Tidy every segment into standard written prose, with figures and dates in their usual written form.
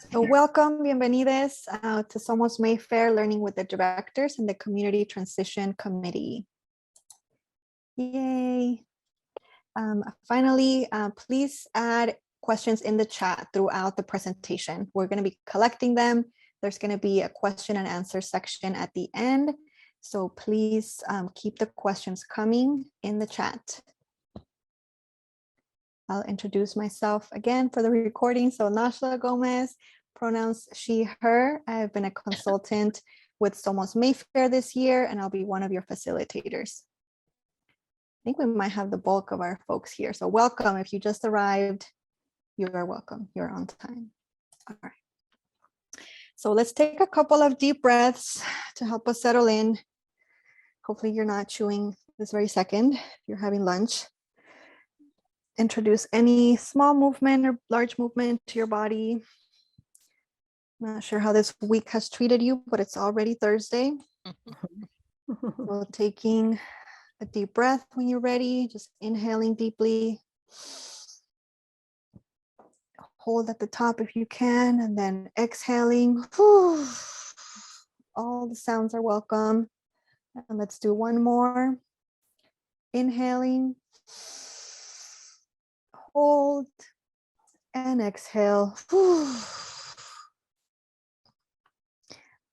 So welcome, bienvenidos to SOMOS Mayfair, Learning with the Directors and the Community Transition Committee. Yay. Finally, please add questions in the chat throughout the presentation. We're going to be collecting them. There's going to be a question and answer section at the end. So please keep the questions coming in the chat. I'll introduce myself again for the recording. So Nashla Gomez, pronouns she, her. I've been a consultant with SOMOS Mayfair this year, and I'll be one of your facilitators. I think we might have the bulk of our folks here. So welcome. If you just arrived, you are welcome. You're on time. All right. So let's take a couple of deep breaths to help us settle in. Hopefully you're not chewing this very second if you're having lunch. Introduce any small movement or large movement to your body. Not sure how this week has treated you, but it's already Thursday. So taking a deep breath when you're ready, just inhaling deeply. Hold at the top if you can, and then exhaling. All the sounds are welcome. And let's do one more. Inhaling. Hold and exhale.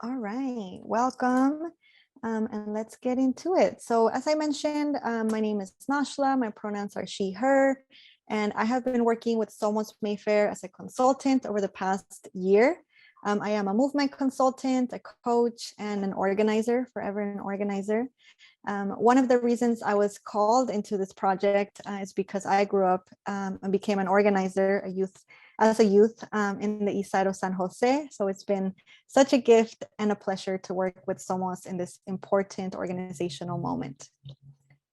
All right, welcome. And let's get into it. So as I mentioned, my name is Nashla. My pronouns are she, her. And I have been working with SOMOS Mayfair as a consultant over the past year. I am a movement consultant, a coach, and an organizer, forever an organizer. One of the reasons I was called into this project is because I grew up and became an organizer, as a youth in the east side of San Jose. So it's been such a gift and a pleasure to work with SOMOS in this important organizational moment.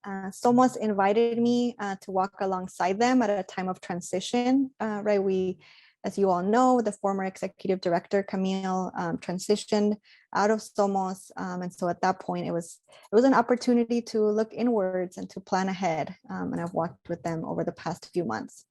SOMOS invited me to walk alongside them at a time of transition, right? As you all know, the former executive director, Camille, transitioned out of SOMOS. And so at that point, it was an opportunity to look inwards and to plan ahead. And I've walked with them over the past few months.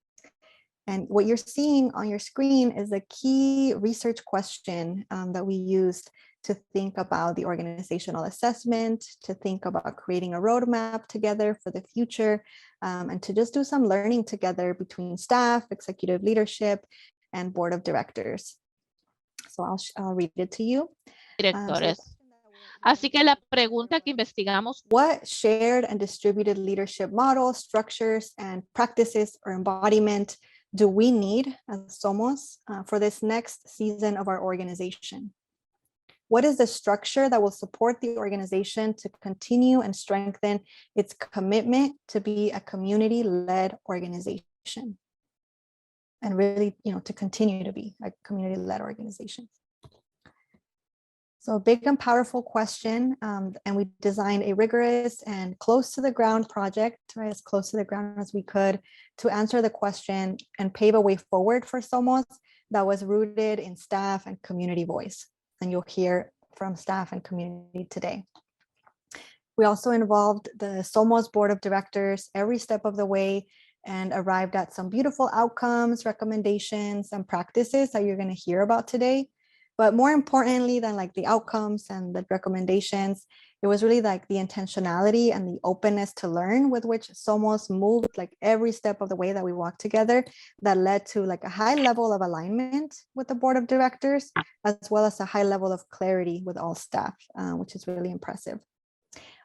And what you're seeing on your screen is a key research question that we used to think about the organizational assessment, to think about creating a roadmap together for the future, and to just do some learning together between staff, executive leadership, and board of directors. So I'll read it to you. Directores. Así que la pregunta que investigamos. What shared and distributed leadership models, structures, and practices or embodiment do we need as SOMOS for this next season of our organization? What is the structure that will support the organization to continue and strengthen its commitment to be a community-led organization? And really, to continue to be a community-led organization. So a big and powerful question, and we designed a rigorous and close to the ground project, right, as close to the ground as we could, to answer the question and pave a way forward for SOMOS that was rooted in staff and community voice. And you'll hear from staff and community today. We also involved the SOMOS board of directors every step of the way and arrived at some beautiful outcomes, recommendations, and practices that you're going to hear about today. But more importantly than like the outcomes and the recommendations, it was really like the intentionality and the openness to learn with which SOMOS moved like every step of the way that we walked together that led to like a high level of alignment with the board of directors, as well as a high level of clarity with all staff, which is really impressive.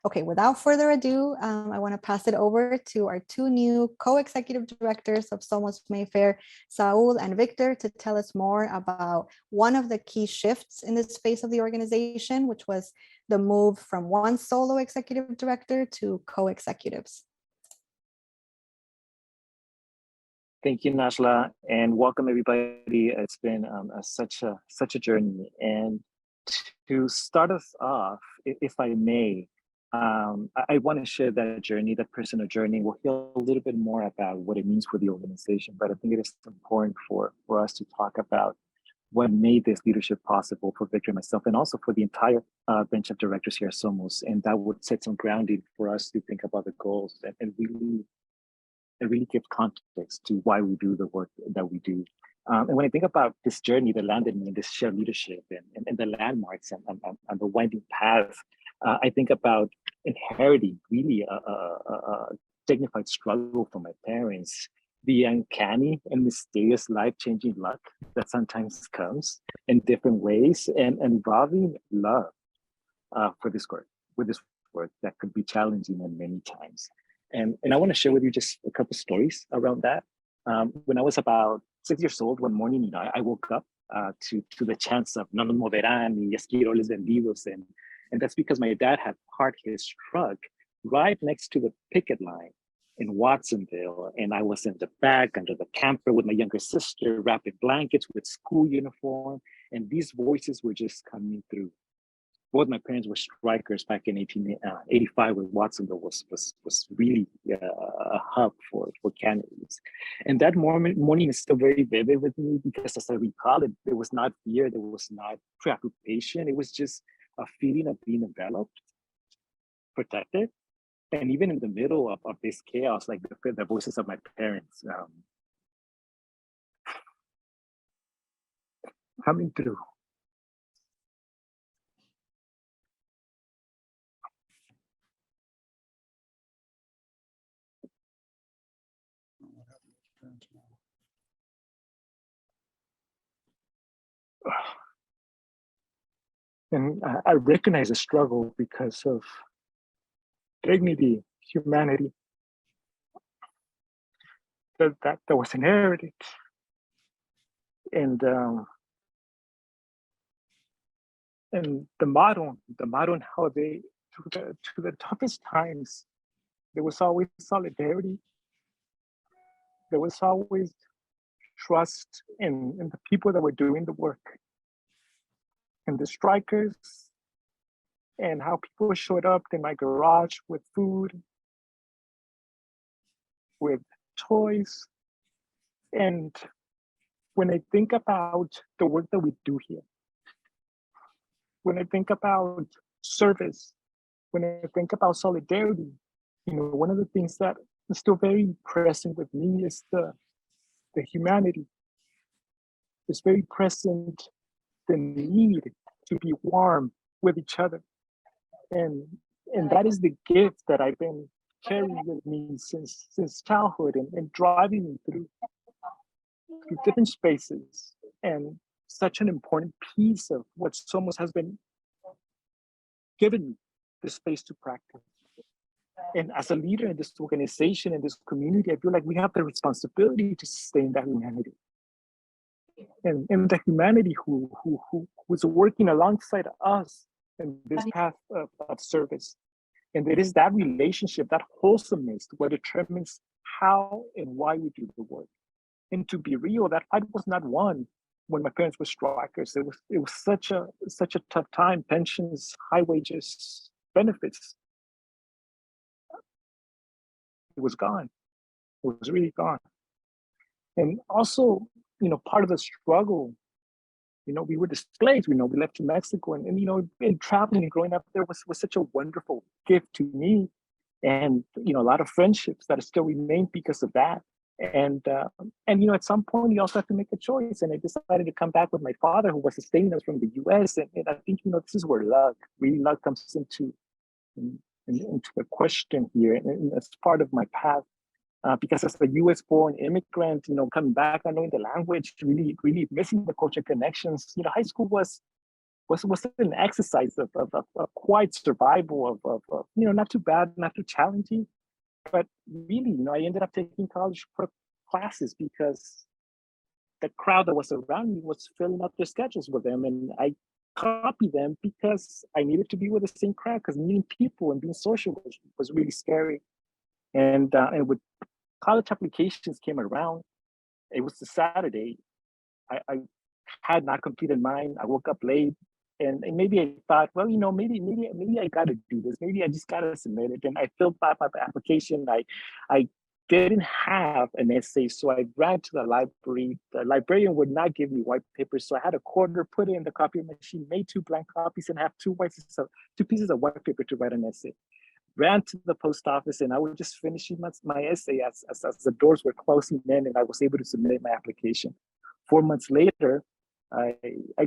Okay, without further ado, I want to pass it over to our two new co-executive directors of SOMOS Mayfair, Saul and Victor, to tell us more about one of the key shifts in this phase of the organization, which was the move from one solo executive director to co-executives. Thank you, Nashla, and welcome everybody. It's been such a journey. And to start us off, if I may, I want to share that journey, that personal journey. We'll hear a little bit more about what it means for the organization, but I think it is important for us to talk about what made this leadership possible for Victor and myself, and also for the entire bench of directors here at SOMOS. And that would set some grounding for us to think about the goals and really give context to why we do the work that we do And when I think about this journey that landed me in this shared leadership and the landmarks and the winding path, I think about inheriting really a dignified struggle from my parents, the uncanny and mysterious life-changing luck that sometimes comes in different ways, and involving love for this work, with this work that could be challenging in many times. And I want to share with you just a couple stories around that. When I was about 6 years old, one morning, I woke up to the chants of "No nos moverán" y "Esquiroles vendidos," and that's because my dad had parked his truck right next to the picket line in Watsonville, and I was in the back under the camper with my younger sister, wrapped in blankets with school uniform, and these voices were just coming through. Both my parents were strikers back in 1885, when Watsonville was really a hub for candidates. And that morning is still very vivid with me, because as I recall it, there was not fear, there was not preoccupation. It was just a feeling of being enveloped, protected, and even in the middle of this chaos, like the voices of my parents coming through. And I recognize the struggle because of dignity, humanity, that was inherited. And the motto and how they, to the toughest times, there was always solidarity. There was always trust in the people that were doing the work, and the strikers, and how people showed up in my garage with food, with toys. And when I think about the work that we do here, when I think about service, when I think about solidarity, one of the things that is still very present with me is the humanity. It's very present, the need to be warm with each other. And that is the gift that I've been carrying with me since childhood, and driving me through different spaces, and such an important piece of what SOMOS has been given me the space to practice. And as a leader in this organization, in this community, I feel like we have the responsibility to sustain that humanity. And the humanity who's working alongside us in this path of service. And it is that relationship, that wholesomeness, what determines how and why we do the work. And to be real, that fight was not won when my parents were strikers. It was such a tough time. Pensions, high wages, benefits. It was gone. It was really gone. And also, part of the struggle, we were displaced. We left to Mexico, and in traveling and growing up there was such a wonderful gift to me, and a lot of friendships that still remain because of that. And at some point you also have to make a choice, and I decided to come back with my father, who was sustaining us from the US. And I think this is where luck comes into the question here, and as part of my path. Because as a US-born immigrant, coming back, not knowing the language, really missing the culture connections, high school was an exercise of quiet survival, of not too bad, not too challenging. But really, I ended up taking college prep classes because the crowd that was around me was filling up their schedules with them. And I copied them because I needed to be with the same crowd, because meeting people and being social was really scary. And with college applications came around, it was a Saturday. I had not completed mine. I woke up late, and maybe I thought, well, maybe I got to do this. Maybe I just got to submit it. And I filled out my application. I didn't have an essay, so I ran to the library. The librarian would not give me white paper, so I had a quarter, put it in the copy machine, made 2 blank copies, and have 2 pieces of white paper to write an essay. Ran to the post office, and I was just finishing my essay as the doors were closing in, and I was able to submit my application. 4 months later, I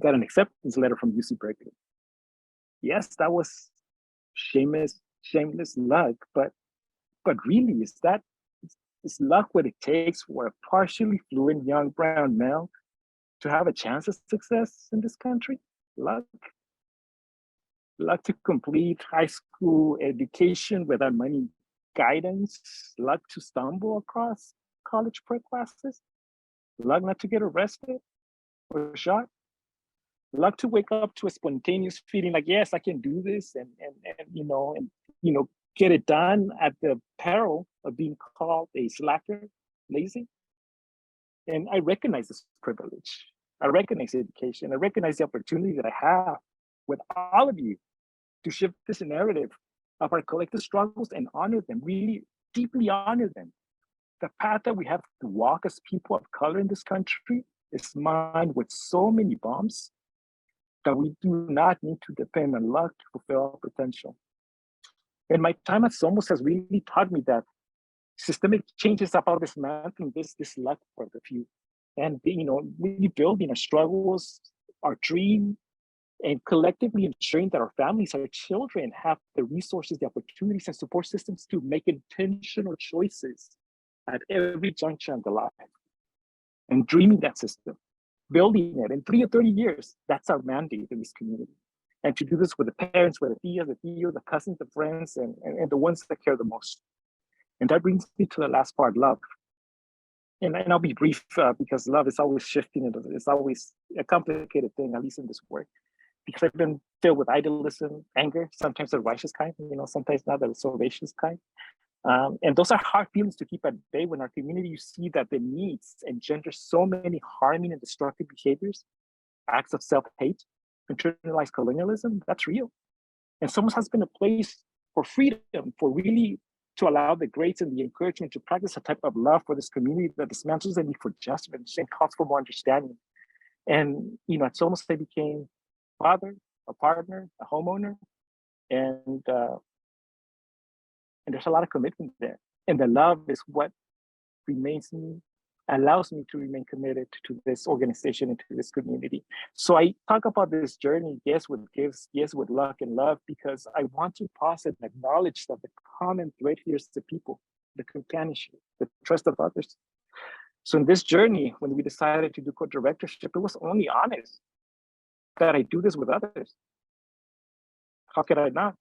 got an acceptance letter from UC Berkeley. Yes, that was shameless luck, but really, is luck what it takes for a partially fluent young brown male to have a chance of success in this country? Luck to complete high school education without money guidance, luck to stumble across college prep classes, luck not to get arrested or shot, luck to wake up to a spontaneous feeling like, yes, I can do this, and get it done at the peril of being called a slacker, lazy. And I recognize this privilege. I recognize education. I recognize the opportunity that I have with all of you to shift this narrative of our collective struggles and honor them, really deeply honor them. The path that we have to walk as people of color in this country is mined with so many bumps that we do not need to depend on luck to fulfill our potential. And my time at SOMOS has really taught me that systemic change is about dismantling this luck for the few, and rebuilding our struggles, our dream, and collectively ensuring that our families, our children have the resources, the opportunities, and support systems to make intentional choices at every juncture of the life. And dreaming that system, building it in 3 or 30 years, that's our mandate in this community. And to do this with the parents, with the tias, the cousins, the friends, and the ones that care the most. And that brings me to the last part, love. And I'll be brief because love is always shifting, and it's always a complicated thing, at least in this work. Because I've been filled with idealism, anger, sometimes the righteous kind, sometimes not the salacious kind. And those are hard feelings to keep at bay when our community, you see that the needs engender so many harming and destructive behaviors, acts of self-hate, internalized colonialism. That's real. And SOMOS has been a place for freedom, for really to allow the grace and the encouragement to practice a type of love for this community that dismantles the need for judgment and calls for more understanding. And at SOMOS I became a father, a partner, a homeowner, and there's a lot of commitment there. And the love is what allows me to remain committed to this organization and to this community. So I talk about this journey, yes, with gifts, yes, with luck and love, because I want to pause and acknowledge that the common thread here is the people, the companionship, the trust of others. So in this journey, when we decided to do co-directorship, it was only honest that I do this with others. How could I not?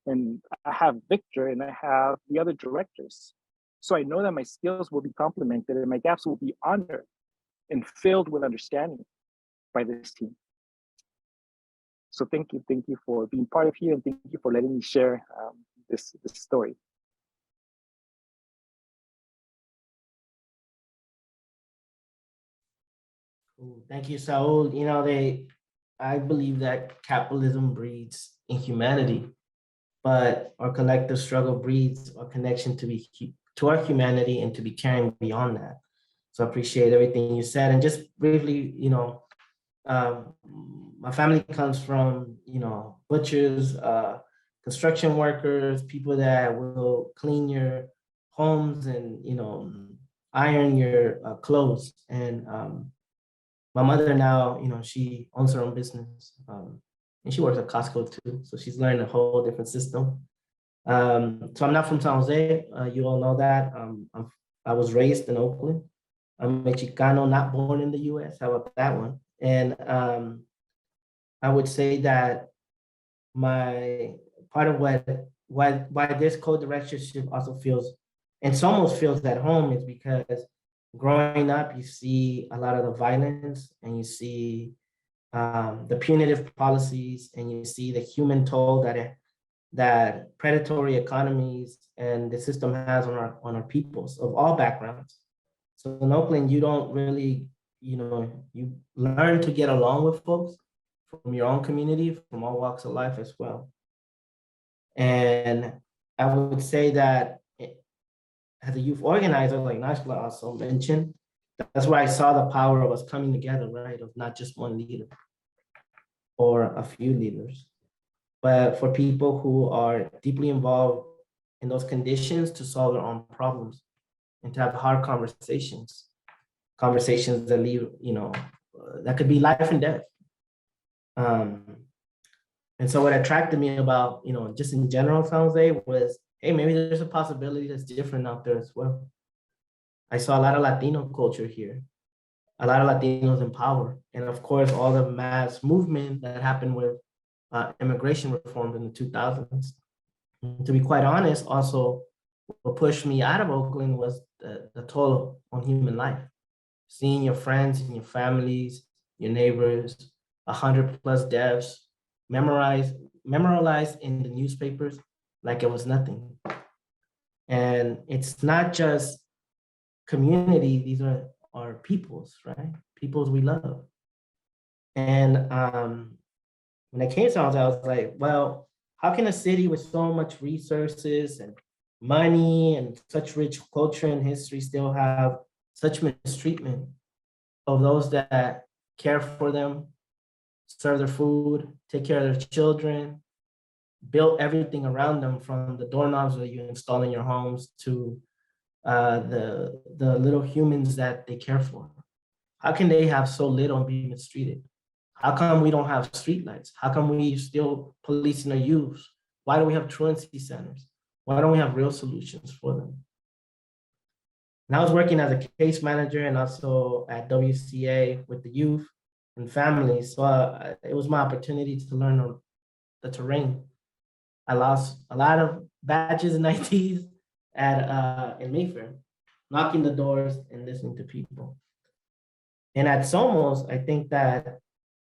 And I have Victor and I have the other directors. So I know that my skills will be complemented and my gaps will be honored and filled with understanding by this team. So thank you for being part of here, and thank you for letting me share this story. Cool. Thank you, Saul. I believe that capitalism breeds inhumanity, but our collective struggle breeds our connection to our humanity and to be caring beyond that. So I appreciate everything you said. And just briefly, my family comes from, butchers, construction workers, people that will clean your homes and, iron your clothes. And my mother now, she owns her own business, and she works at Costco too. So she's learned a whole different system. So I'm not from San Jose. You all know that. I was raised in Oakland. I'm a Chicano, not born in the US. How about that one? And I would say that my part of why this co-directorship also feels, and SOMOS feels at home, is because growing up, you see a lot of the violence, and you see the punitive policies, and you see the human toll that predatory economies and the system has on our peoples of all backgrounds. So in Oakland, you don't really, you learn to get along with folks from your own community, from all walks of life as well. And I would say that as a youth organizer, like Nashla also mentioned, that's where I saw the power of us coming together, right? Of not just one leader or a few leaders, but for people who are deeply involved in those conditions to solve their own problems and to have hard conversations. conversations that leave, that could be life and death. And so what attracted me about, just in general San Jose was, hey, maybe there's a possibility that's different out there as well. I saw a lot of Latino culture here, a lot of Latinos in power. And of course, all the mass movement that happened with immigration reform in the 2000s. And to be quite honest, also what pushed me out of Oakland was the toll on human life. Seeing your friends and your families, your neighbors, 100+ deaths, memorialized in the newspapers like it was nothing. And it's not just community, these are our peoples, right? Peoples we love. And when I came to San Jose, I was like, well, how can a city with so much resources and money and such rich culture and history still have such mistreatment of those that care for them, serve their food, take care of their children, build everything around them, from the doorknobs that you install in your homes to the little humans that they care for? How can they have so little and be mistreated? How come we don't have streetlights? How come we still policing our youth? Why do we have truancy centers? Why don't we have real solutions for them? And I was working as a case manager and also at WCA with the youth and families. So it was my opportunity to learn the terrain. I lost a lot of badges and IDs in Mayfair, knocking the doors and listening to people. And at SOMOS, I think that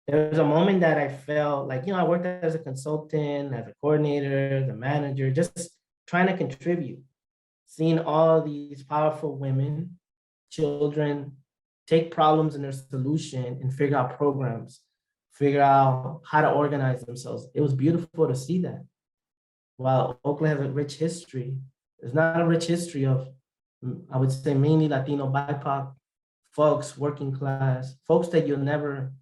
there was a moment that I felt like, I worked as a consultant, as a coordinator, as a manager, just trying to contribute, seeing all these powerful women, children, take problems in their solution and figure out programs, figure out how to organize themselves. It was beautiful to see that. While Oakland has a rich history, there's not a rich history of, I would say, mainly Latino BIPOC folks, working class, folks that you'll never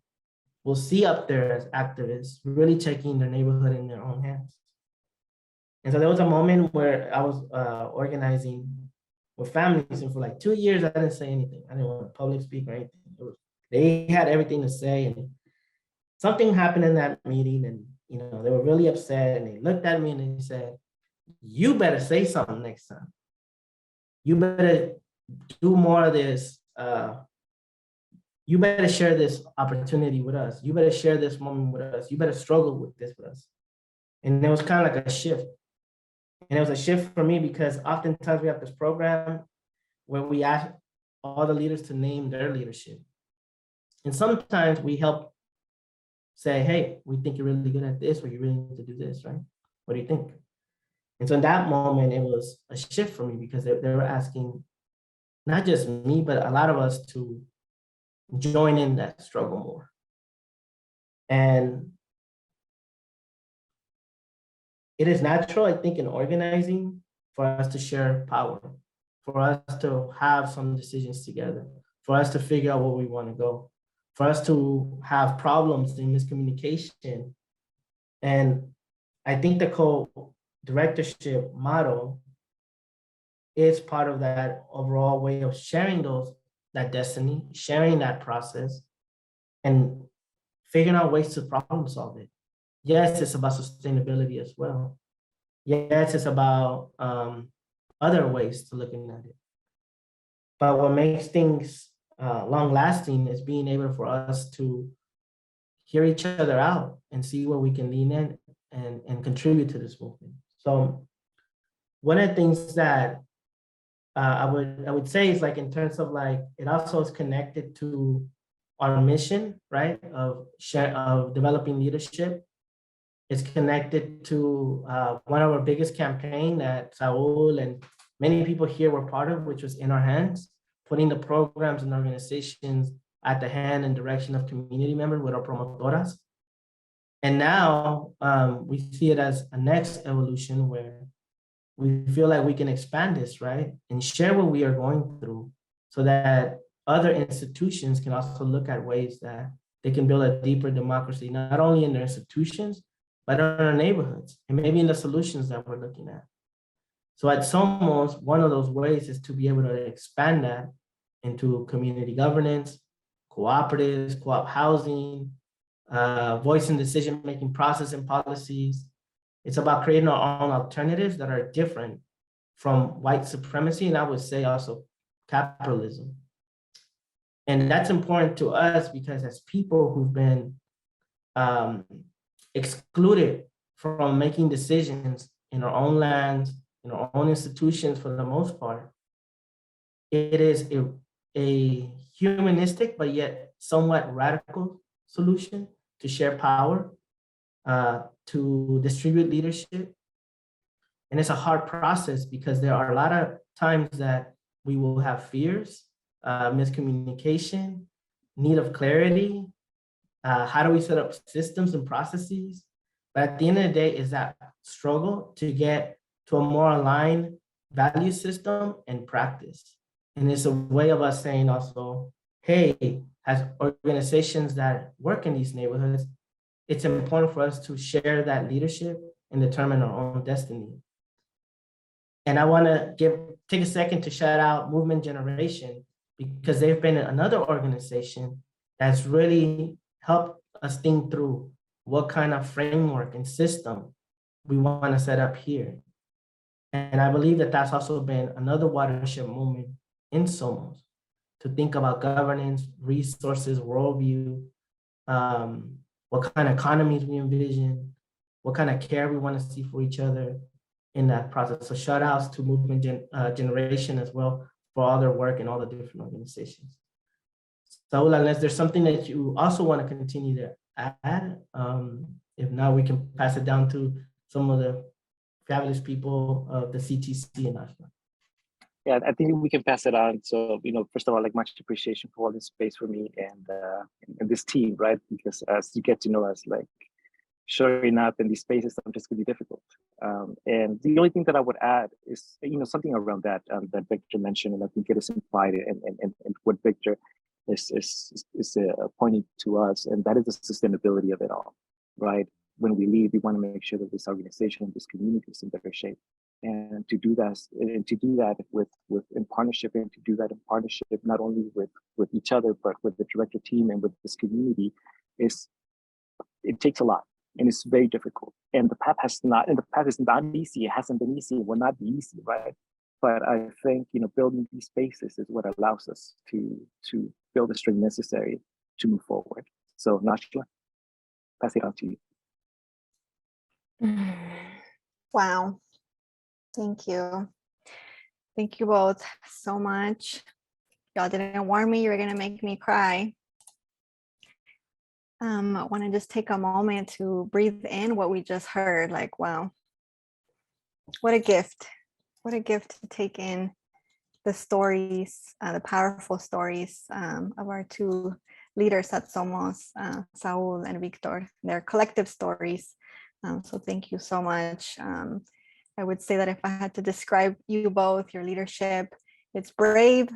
will see up there as activists, really taking their neighborhood in their own hands. And so there was a moment where I was organizing with families, and for like 2 years, I didn't say anything. I didn't want to public speak or anything. They had everything to say, and something happened in that meeting, and they were really upset, and they looked at me and they said, "You better say something next time. You better do more of this. You better share this opportunity with us. You better share this moment with us. You better struggle with this with us." And it was kind of like a shift. And it was a shift for me because oftentimes we have this program where we ask all the leaders to name their leadership. And sometimes we help say, hey, we think you're really good at this, or you really need to do this, right? What do you think? And so in that moment, it was a shift for me because they were asking not just me, but a lot of us to join in that struggle more. And it is natural, I think, in organizing for us to share power, for us to have some decisions together, for us to figure out where we want to go, for us to have problems in miscommunication. And I think the co-directorship model is part of that overall way of sharing that destiny, sharing that process, and figuring out ways to problem solve it. Yes, it's about sustainability as well. Yes, it's about other ways to looking at it. But what makes things long lasting is being able for us to hear each other out and see where we can lean in and contribute to this movement. So one of the things that I would say is, like, in terms of, like, it also is connected to our mission, right, of developing leadership. It's connected to one of our biggest campaign that Saul and many people here were part of, which was In Our Hands, putting the programs and organizations at the hand and direction of community members with our promotoras. And now we see it as a next evolution where we feel like we can expand this, right? And share what we are going through so that other institutions can also look at ways that they can build a deeper democracy, not only in their institutions, but in our neighborhoods and maybe in the solutions that we're looking at. So at SOMOS, one of those ways is to be able to expand that into community governance, cooperatives, co-op housing, voice and decision-making process and policies. It's about creating our own alternatives that are different from white supremacy, and I would say also capitalism. And that's important to us because as people who've been excluded from making decisions in our own lands, in our own institutions for the most part, it is a humanistic but yet somewhat radical solution to share power, to distribute leadership. And it's a hard process because there are a lot of times that we will have fears, miscommunication, need of clarity. How do we set up systems and processes? But at the end of the day, is that struggle to get to a more aligned value system and practice. And it's a way of us saying also, hey, as organizations that work in these neighborhoods, it's important for us to share that leadership and determine our own destiny. And I want to take a second to shout out Movement Generation, because they've been another organization that's really helped us think through what kind of framework and system we want to set up here. And I believe that that's also been another watershed moment in SOMOS to think about governance, resources, worldview, what kind of economies we envision, what kind of care we want to see for each other in that process. So shout outs to Movement Generation as well for all their work and all the different organizations. Saul, unless there's something that you also want to continue to add, if not, we can pass it down to some of the fabulous people of the CTC in Ashland. Yeah, I think we can pass it on. So, first of all, like much appreciation for all this space for me and this team, right? Because as you get to know us, like showing up in these spaces sometimes can be difficult. And the only thing that I would add is, something around that that Victor mentioned, and I think it is implied and what Victor is pointing to us, and that is the sustainability of it all, right? When we leave, we want to make sure that this organization and this community is in better shape. And to do that, with in partnership, and to do that in partnership not only with each other but with the director team and with this community, it takes a lot, and it's very difficult. And the path is not easy. It hasn't been easy. It will not be easy, right? But I think building these spaces is what allows us to build the strength necessary to move forward. So, Nashla, pass it on to you. Wow. Thank you. Thank you both so much. Y'all didn't warn me you were going to make me cry. I want to just take a moment to breathe in what we just heard. Like, wow, what a gift. What a gift to take in the stories, the powerful stories of our two leaders at SOMOS, Saul and Victor, their collective stories. So thank you so much. I would say that if I had to describe you both, your leadership, it's brave,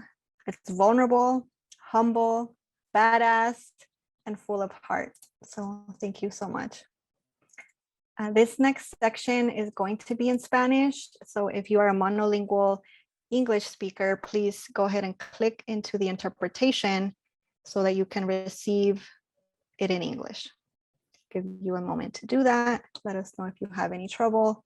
it's vulnerable, humble, badass, and full of heart. So thank you so much. This next section is going to be in Spanish. So if you are a monolingual English speaker, please go ahead and click into the interpretation so that you can receive it in English. Give you a moment to do that. Let us know if you have any trouble.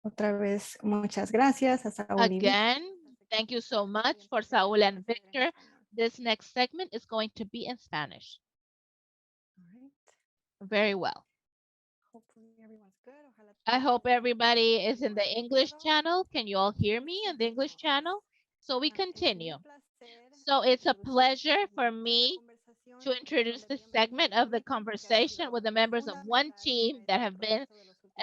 Otra vez, muchas gracias a Saúl y Victor. Again, thank you so much for Saúl and Victor. This next segment is going to be in Spanish. All right. Very well. Hopefully everyone's good. I hope everybody is in the English channel. Can you all hear me in the English channel? So we continue. So it's a pleasure for me to introduce this segment of the conversation with the members of one team that have been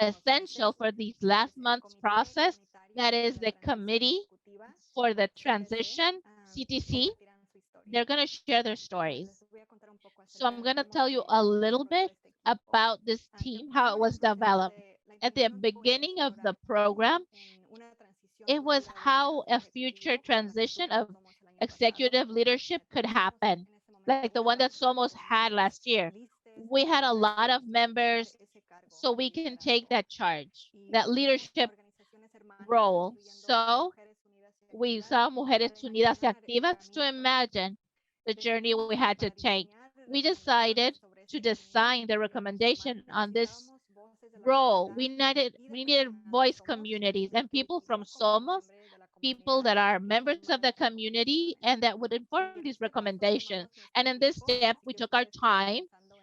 essential for these last month's process. That is the Committee for the Transition, CTC. They're going to share their stories. So I'm going to tell you a little bit about this team, how it was developed. At the beginning of the program, it was how a future transition of executive leadership could happen, like the one that SOMOS had last year. We had a lot of members, so we can take that charge, that leadership role. So we saw Mujeres Unidas y Activas to imagine the journey we had to take. We decided to design the recommendation on this role. We needed voice communities and people from SOMOS, people that are members of the community and that would inform these recommendations. And in this step, we took our time.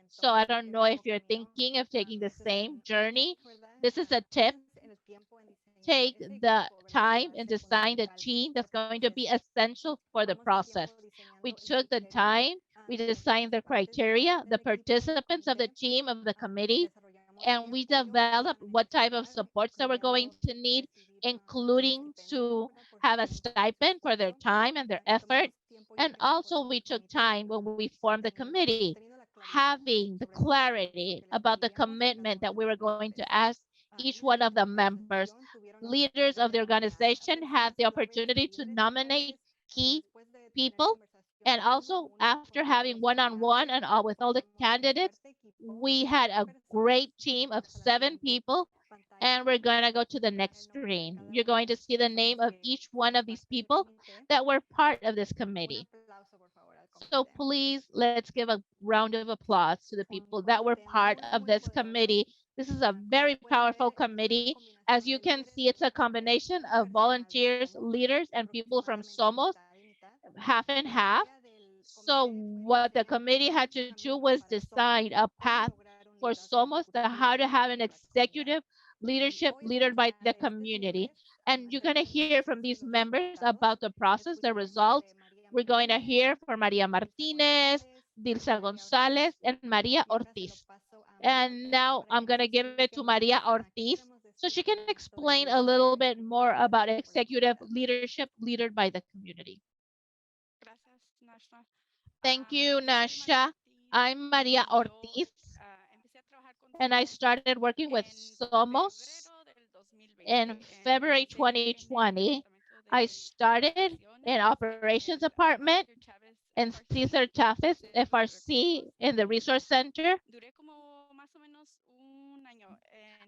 So I don't know if you're thinking of taking the same journey. This is a tip. Take the time and design the team that's going to be essential for the process. We took the time, we designed the criteria, the participants of the team, of the committee, and we developed what type of supports that we're going to need, including to have a stipend for their time and their effort. And also we took time when we formed the committee, having the clarity about the commitment that we were going to ask each one of the members. Leaders of the organization had the opportunity to nominate key people. And also, after having one-on-one and all with all the candidates, we had a great team of 7 people. And we're going to go to the next screen. You're going to see the name of each one of these people that were part of this committee. So please, let's give a round of applause to the people that were part of this committee. This is a very powerful committee. As you can see, it's a combination of volunteers, leaders, and people from SOMOS, half and half. So what the committee had to do was decide a path for SOMOS to how to have an executive leadership led by the community. And you're going to hear from these members about the process, the results. We're going to hear from Maria Martinez, Dilsa Gonzalez, and Maria Ortiz. And now I'm going to give it to Maria Ortiz so she can explain a little bit more about executive leadership led by the community. Thank you, Nasha. I'm Maria Ortiz, and I started working with SOMOS in February 2020. I started in operations department in Cesar Chavez FRC in the resource center.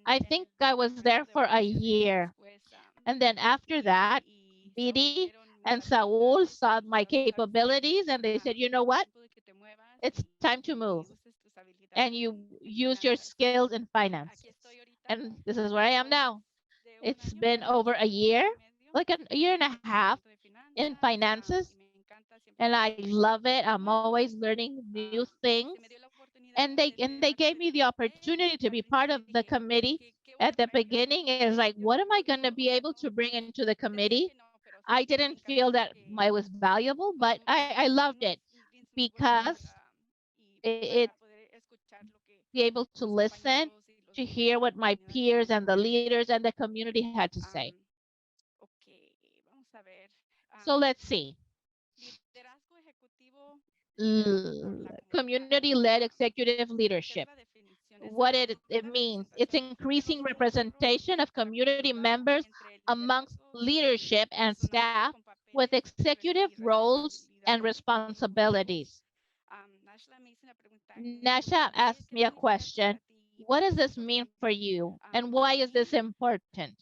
I think I was there for a year. And then after that, Vidi and Saul saw my capabilities and they said, you know what? It's time to move. And you use your skills in finance. And this is where I am now. It's been over a year, like a year and a half in finances. And I love it. I'm always learning new things. And they gave me the opportunity to be part of the committee. At the beginning, it was like, what am I going to be able to bring into the committee? I didn't feel that I was valuable, but I loved it because it be able to listen, to hear what my peers and the leaders and the community had to say. So let's see. Community-led executive leadership. What it means. It's increasing representation of community members amongst leadership and staff with executive roles and responsibilities. Nasha asked me a question. What does this mean for you? And why is this important?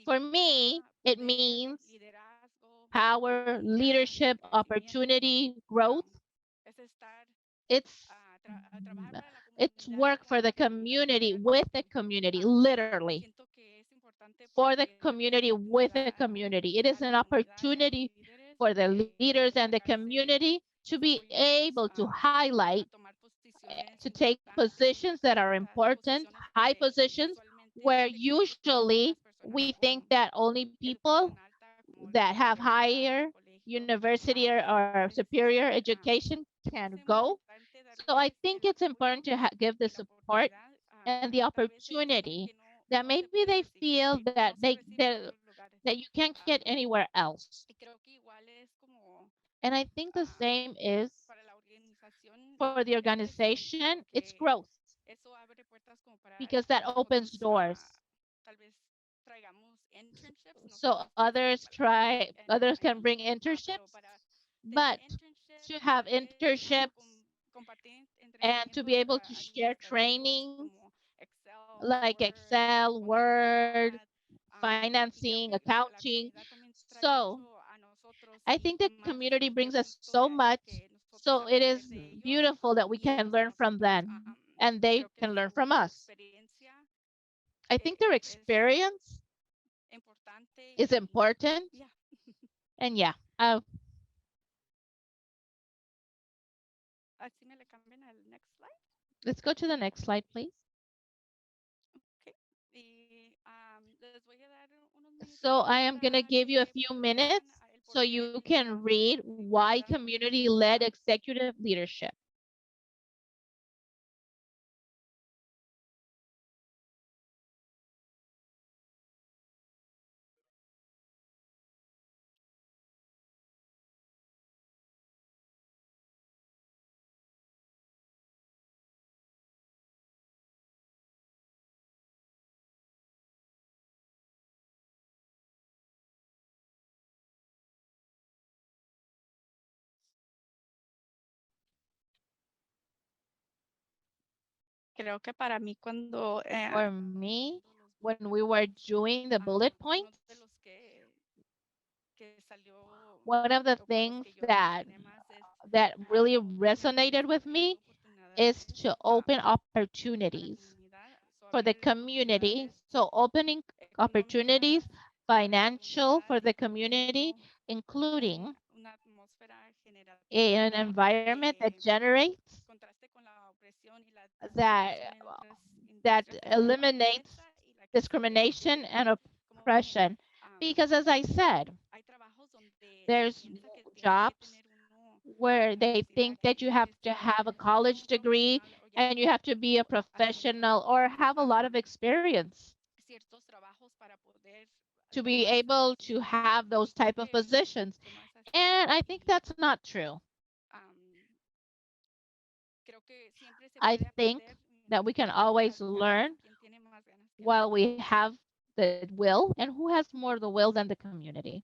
For me, it means power, leadership, opportunity, growth. It's it's work for the community, with the community, literally. For the community, with the community. It is an opportunity for the leaders and the community to be able to highlight, to take positions that are important, high positions, where usually we think that only people that have higher university or superior education can go. So I think it's important to give the support and the opportunity that maybe they feel that that you can't get anywhere else. And I think the same is for the organization, it's growth because that opens doors. So others can bring internships, but to have internships and to be able to share trainings like Excel, Word, financing, accounting. So I think the community brings us so much. So it is beautiful that we can learn from them and they can learn from us. I think their experience is important. And yeah, let's go to the next slide, please. So I am going to give you a few minutes so you can read why community-led executive leadership. For me, when we were doing the bullet points, one of the things that really resonated with me is to open opportunities for the community. So opening opportunities, financial for the community, including an environment that generates that that eliminates discrimination and oppression. Because as I said, there's jobs where they think that you have to have a college degree and you have to be a professional or have a lot of experience to be able to have those type of positions. And I think that's not true. I think that we can always learn while we have the will, and who has more the will than the community.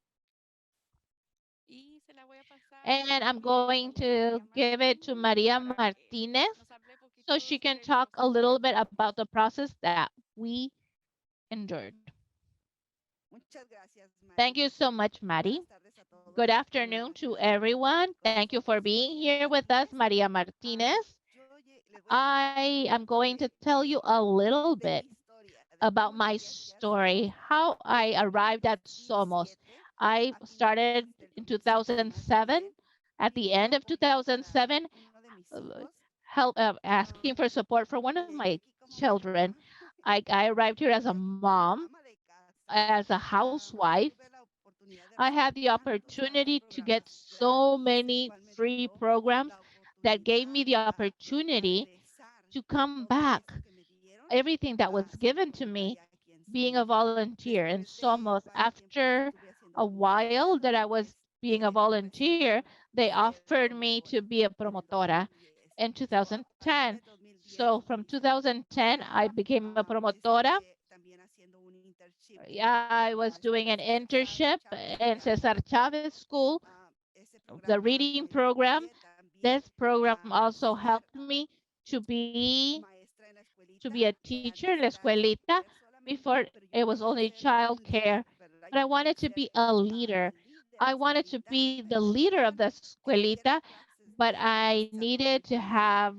And I'm going to give it to Maria Martinez so she can talk a little bit about the process that we endured. Thank you so much, Mari. Good afternoon to everyone. Thank you for being here with us, Maria Martinez. I am going to tell you a little bit about my story, how I arrived at Somos. I started in 2007. At the end of 2007, uh, asking for support for one of my children. I arrived here as a mom, as a housewife. I had the opportunity to get so many free programs that gave me the opportunity to come back. Everything that was given to me being a volunteer. And Somos, after a while that I was being a volunteer, they offered me to be a promotora in 2010. So from 2010, I became a promotora. I was doing an internship in Cesar Chavez School, the reading program. This program also helped me to be to be a teacher in la escuelita. Before it was only childcare, but I wanted to be a leader. I wanted to be the leader of the escuelita, but I needed to have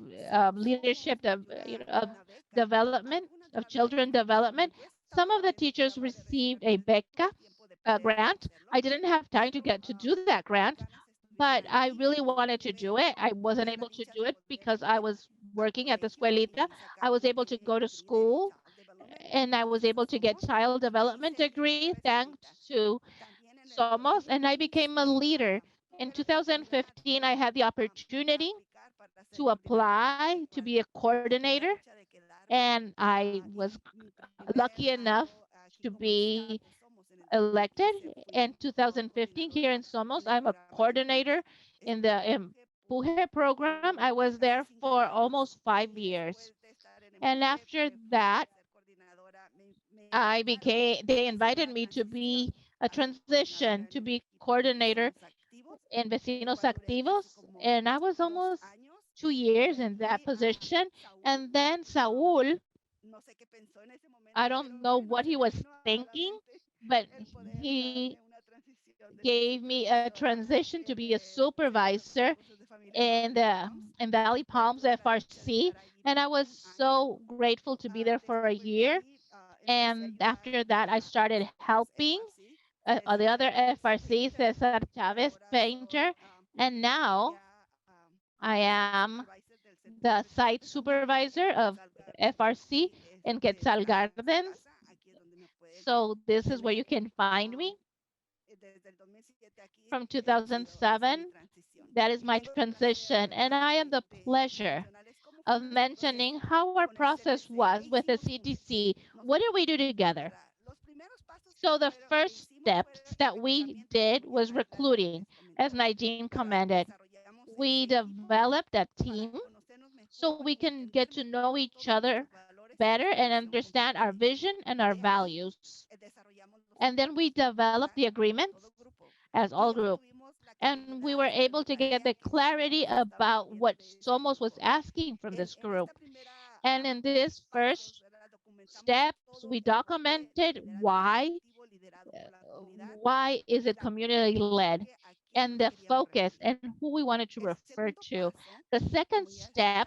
leadership of development, of children development. Some of the teachers received a beca, a grant. I didn't have time to get to do that grant, but I really wanted to do it. I wasn't able to do it because I was working at the escuelita. I was able to go to school and I was able to get child development degree thanks to Somos, and I became a leader. In 2015, I had the opportunity to apply to be a coordinator, and I was lucky enough to be elected in 2015 here in Somos. I'm a coordinator in the Empuje program. I was there for almost 5 years. And after that, they invited me to be a transition, to be coordinator in Vecinos Activos. And I was almost 2 years in that position. And then Saul, I don't know what he was thinking, but he gave me a transition to be a supervisor in Valley Palms FRC, and I was so grateful to be there for a year. And after that, I started helping the other FRC, Cesar Chavez Painter, and now I am the site supervisor of FRC in Quetzal Gardens. So this is where you can find me from 2007. That is my transition, and I am the pleasure of mentioning how our process was with the CTC. What did we do together? So the first steps that we did was recruiting, as Nadine commented. We developed a team so we can get to know each other better and understand our vision and our values. And then we developed the agreements as all group. And we were able to get the clarity about what Somos was asking from this group. And in this first steps, we documented why is it community led, and the focus and who we wanted to refer to. The second step,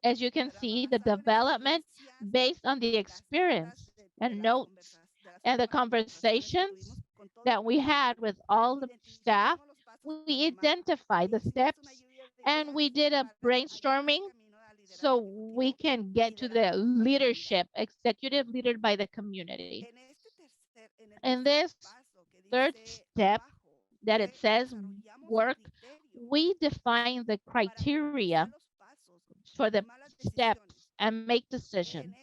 as you can see, the development based on the experience and notes and the conversations that we had with all the staff. We identified the steps and we did a brainstorming so we can get to the leadership, executive leader by the community. In this third step that it says work, we define the criteria for the steps and make decisions.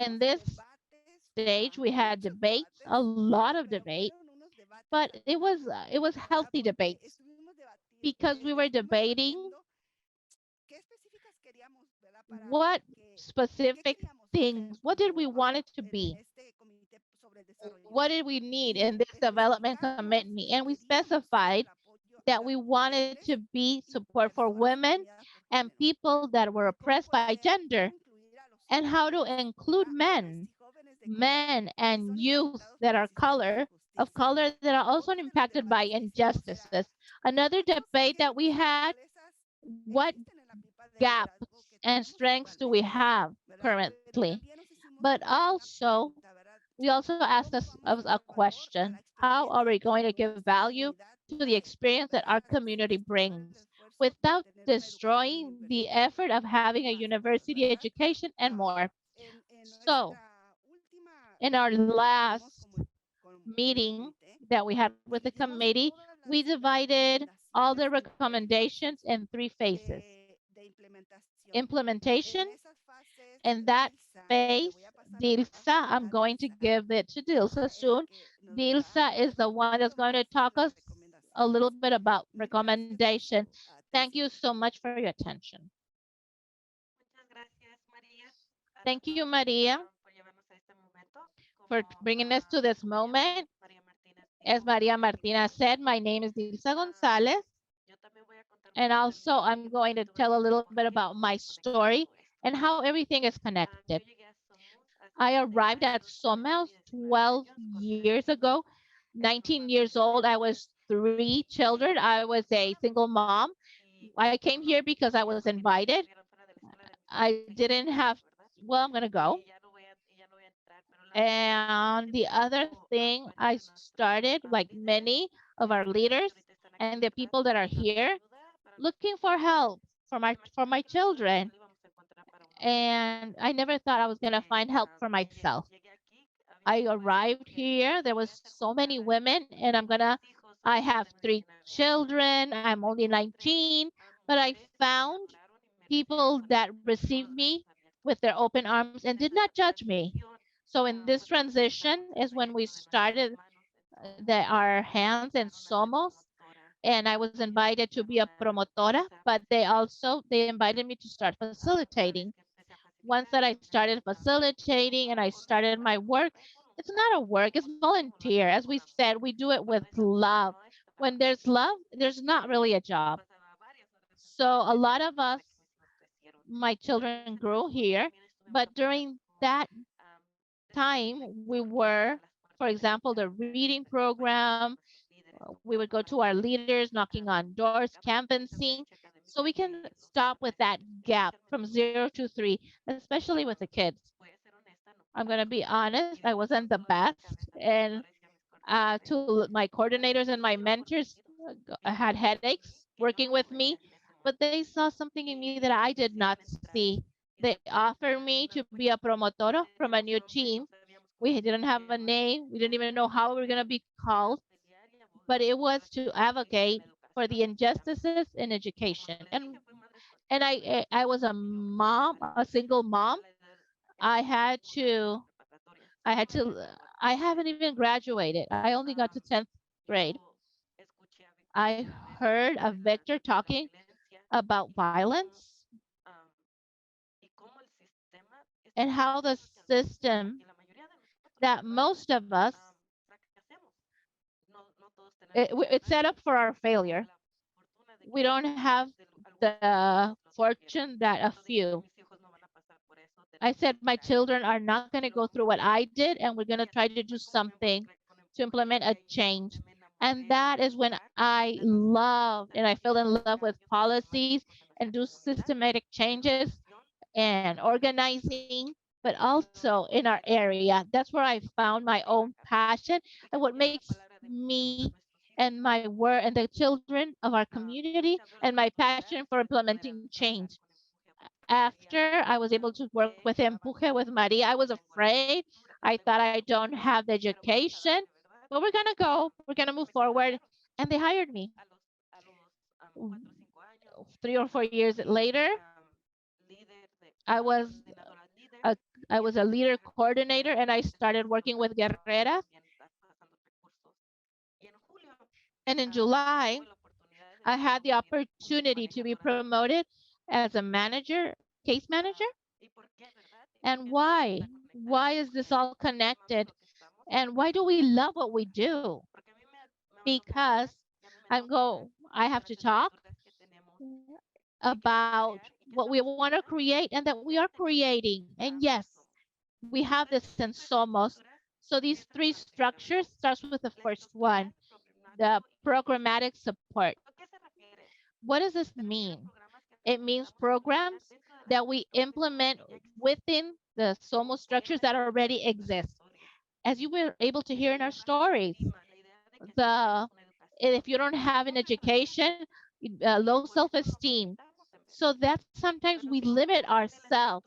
In this stage, we had debates, a lot of debate, but it was healthy debates because we were debating what specific things, what did we want it to be? What did we need in this development committee? And we specified that we wanted to be support for women and people that were oppressed by gender, and how to include men and youth that are color that are also impacted by injustices. Another debate that we had, what gaps and strengths do we have currently? But also, we also asked us a question: how are we going to give value to the experience that our community brings without destroying the effort of having a university education and more? So, in our last meeting that we had with the committee, we divided all the recommendations in three phases. Implementation, in that phase, Dilsa, I'm going to give it to Dilsa soon. Dilsa is the one that's going to talk us a little bit about recommendation. Thank you so much for your attention. Thank you, Maria, for bringing us to this moment. As Maria Martina said, my name is Dilsa Gonzalez. And also, I'm going to tell a little bit about my story and how everything is connected. I arrived at SOMOS 12 years ago. 19 years old, I was 3 children. I was a single mom. I came here because I was invited. I didn't have, well, I'm going to go. And the other thing, I started, like many of our leaders and the people that are here, looking for help for my children. And I never thought I was going to find help for myself. I arrived here, there was so many women, and I have 3 children. I'm only 19, but I found people that received me with their open arms and did not judge me. So in this transition is when we started our hands in Somos, and I was invited to be a promotora, but they invited me to start facilitating. Once that I started facilitating and I started my work, it's not a work, it's volunteer. As we said, we do it with love. When there's love, there's not really a job. So a lot of us, my children grew here, but during that time, we were for example, the reading program. We would go to our leaders, knocking on doors, canvassing, so we can stop with that gap from 0 to 3, especially with the kids. I'm going to be honest, I wasn't the best. And to my coordinators and my mentors had headaches working with me, but they saw something in me that I did not see. They offered me to be a promotora from a new team. We didn't have a name. We didn't even know how we were going to be called, but it was to advocate for the injustices in education. And I was a mom, a single mom. I had to I had to I haven't even graduated. I only got to 10th grade. I heard a Victor talking about violence and how the system that most of us it's set up for our failure. We don't have the fortune that a few. I said my children are not going to go through what I did, and we're going to try to do something to implement a change. And that is when I loved and I fell in love with policies and do systematic changes and organizing, but also in our area. That's where I found my own passion and what makes me and my work and the children of our community and my passion for implementing change. After I was able to work with Empuje with Maria, I was afraid. I thought I don't have the education, but we're gonna go. We're gonna move forward, and they hired me. 3 or 4 years later, I was a I was a leader coordinator, and I started working with Guerrera. And in July, I had the opportunity to be promoted as a manager, case manager. And why? Why is this all connected? And why do we love what we do? Because I have to talk about what we want to create and that we are creating. And yes, we have this in SOMOS. So these three structures starts with the first one, the programmatic support. What does this mean? It means programs that we implement within the SOMO structures that already exist. As you were able to hear in our stories, the if you don't have an education, low self-esteem. So that sometimes we limit ourselves.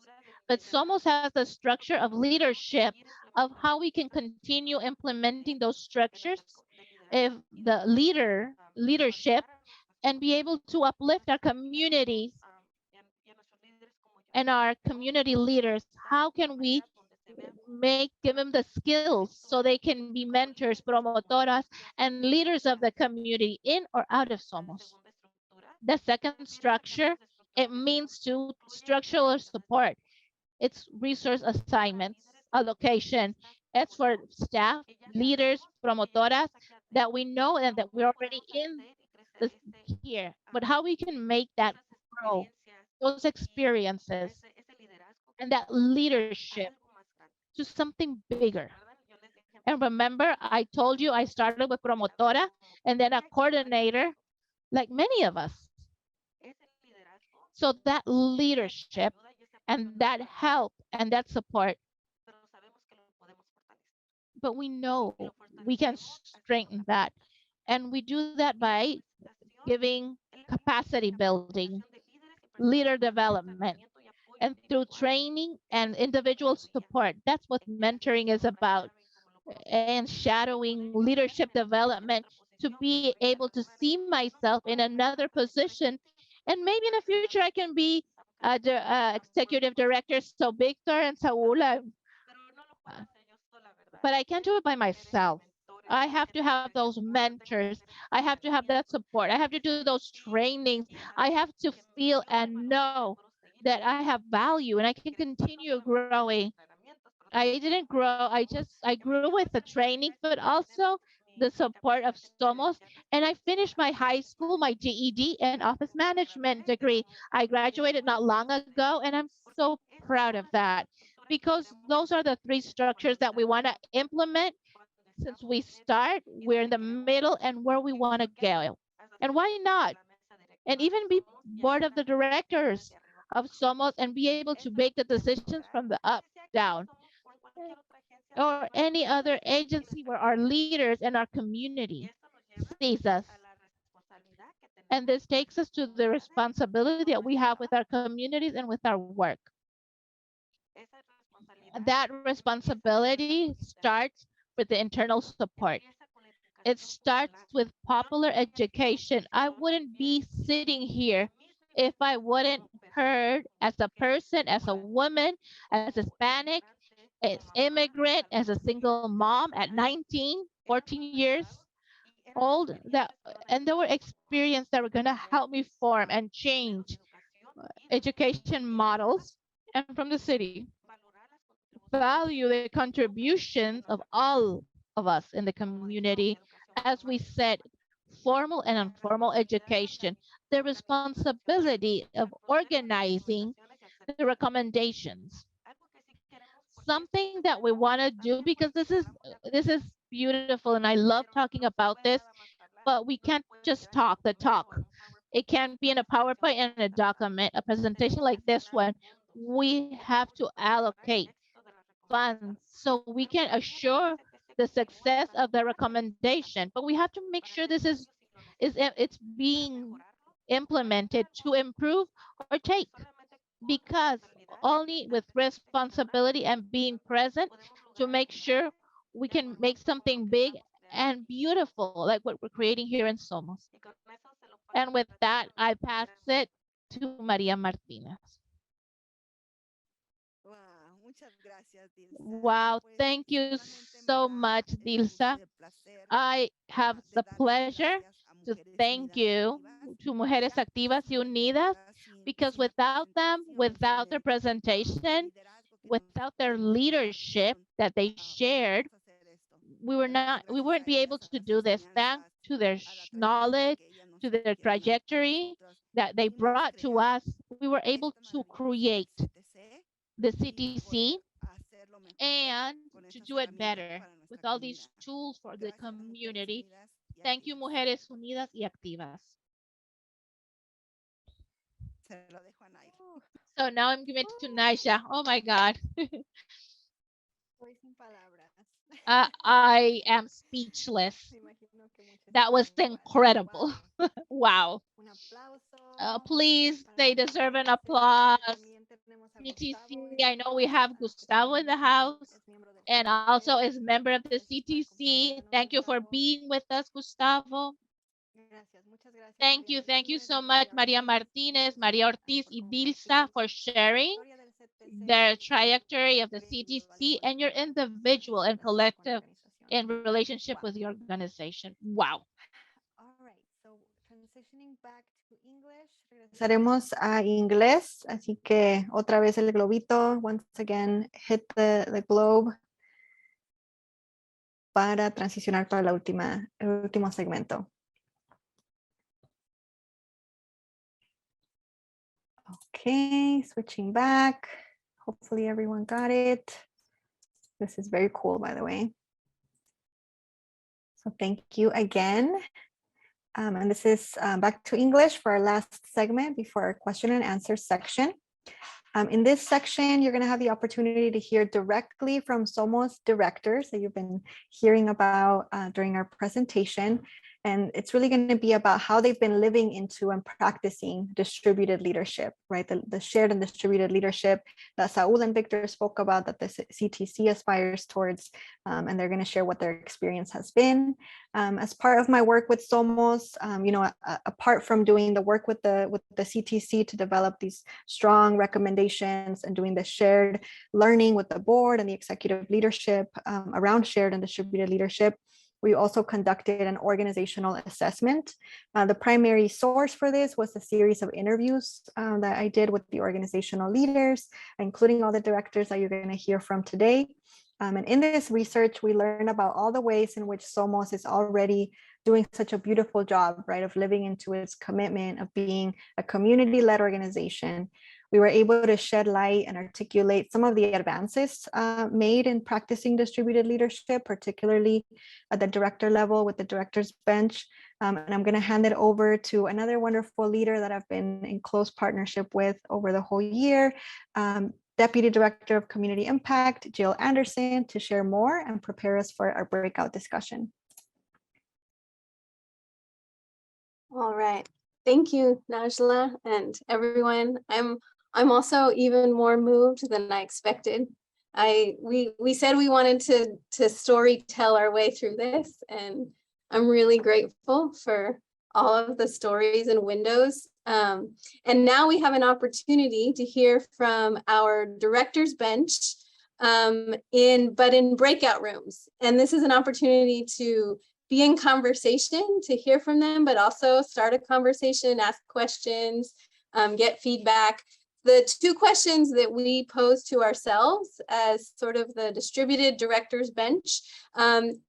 But SOMOS has the structure of leadership of how we can continue implementing those structures if the leadership and be able to uplift our communities and our community leaders. How can we give them the skills so they can be mentors, promotoras, and leaders of the community in or out of Somos? The second structure, it means to structural support. It's resource assignments, allocation. It's for staff, leaders, promotoras that we know and that we're already in this here. But how we can make that grow, those experiences and that leadership to something bigger. And remember, I told you I started with promotora and then a coordinator, like many of us. So that leadership and that help and that support, but we know we can strengthen that. And we do that by giving capacity building, leader development, and through training and individual support. That's what mentoring is about. And shadowing leadership development to be able to see myself in another position. And maybe in the future, I can be executive director. So Victor and Saul, but I can't do it by myself. I have to have those mentors. I have to have that support. I have to do those trainings. I have to feel and know that I have value and I can continue growing. I didn't grow. I grew with the training, but also the support of SOMOS. And I finished my high school, my GED, and office management degree. I graduated not long ago, and I'm so proud of that because those are the three structures that we want to implement since we start, we're in the middle and where we want to go. And why not? And even be board of the directors of SOMOS and be able to make the decisions from the up down, or any other agency where our leaders and our community sees us. And this takes us to the responsibility that we have with our communities and with our work. That responsibility starts with the internal support. It starts with popular education. I wouldn't be sitting here if I wouldn't heard as a person, as a woman, as Hispanic, as immigrant, as a single mom at 19, 14 years old, that and there were experiences that were going to help me form and change education models and from the city. Value the contributions of all of us in the community, as we said, formal and informal education, the responsibility of organizing the recommendations, something that we want to do, because this is beautiful and I love talking about this, but we can't just talk the talk. It can't be in a PowerPoint and a document, a presentation like this one. We have to allocate funds so we can assure the success of the recommendation. But we have to make sure this it's being implemented to improve or take, because only with responsibility and being present to make sure we can make something big and beautiful like what we're creating here in Somos. And with that, I pass it to Maria Martinez. Wow, thank you so much, Dilsa. I have the pleasure to thank you to Mujeres Activas y Unidas, because without them, without their presentation, without their leadership that they shared, we wouldn't be able to do this. Thanks to their knowledge, to their trajectory that they brought to us, we were able to create the CTC and to do it better with all these tools for the community. Thank you, Mujeres Unidas y Activas. So now I'm giving it to Naisha. Oh my God. I am speechless. That was incredible. Wow. Please, they deserve an applause. CTC, I know we have Gustavo in the house and also is a member of the CTC. Thank you for being with us, Gustavo. Thank you so much, Maria Martinez, Maria Ortiz, y Dilsa for sharing the trajectory of the CTC and your individual and collective in relationship with your organization. Wow. Regresaremos a inglés, así que otra vez el globito. Once again, hit the globe para transicionar para el último segmento. Okay, switching back. Hopefully everyone got it. This is very cool, by the way. So thank you again. And this is back to English for our last segment before our question and answer section. In this section, you're going to have the opportunity to hear directly from SOMOS directors that you've been hearing about during our presentation. And it's really going to be about how they've been living into and practicing distributed leadership, right? The shared and distributed leadership that Saul and Victor spoke about, that the CTC aspires towards, and they're going to share what their experience has been. As part of my work with SOMOS, apart from doing the work with the CTC to develop these strong recommendations and doing the shared learning with the board and the executive leadership around shared and distributed leadership, we also conducted an organizational assessment. The primary source for this was a series of interviews that I did with the organizational leaders, including all the directors that you're going to hear from today. And in this research, we learned about all the ways in which SOMOS is already doing such a beautiful job, right, of living into its commitment of being a community-led organization. we were able to shed light and articulate some of the advances made in practicing distributed leadership, particularly at the director level with the director's bench. And I'm going to hand it over to another wonderful leader that I've been in close partnership with over the whole year, Deputy Director of Community Impact, Jill Anderson, to share more and prepare us for our breakout discussion. All right. Thank you, Najla, and everyone. I'm also even more moved than I expected. We said we wanted to story tell our way through this, and I'm really grateful for all of the stories and windows. And now we have an opportunity to hear from our director's bench in breakout rooms. And this is an opportunity to be in conversation, to hear from them, but also start a conversation, ask questions, get feedback. The two questions that we pose to ourselves as sort of the distributed director's bench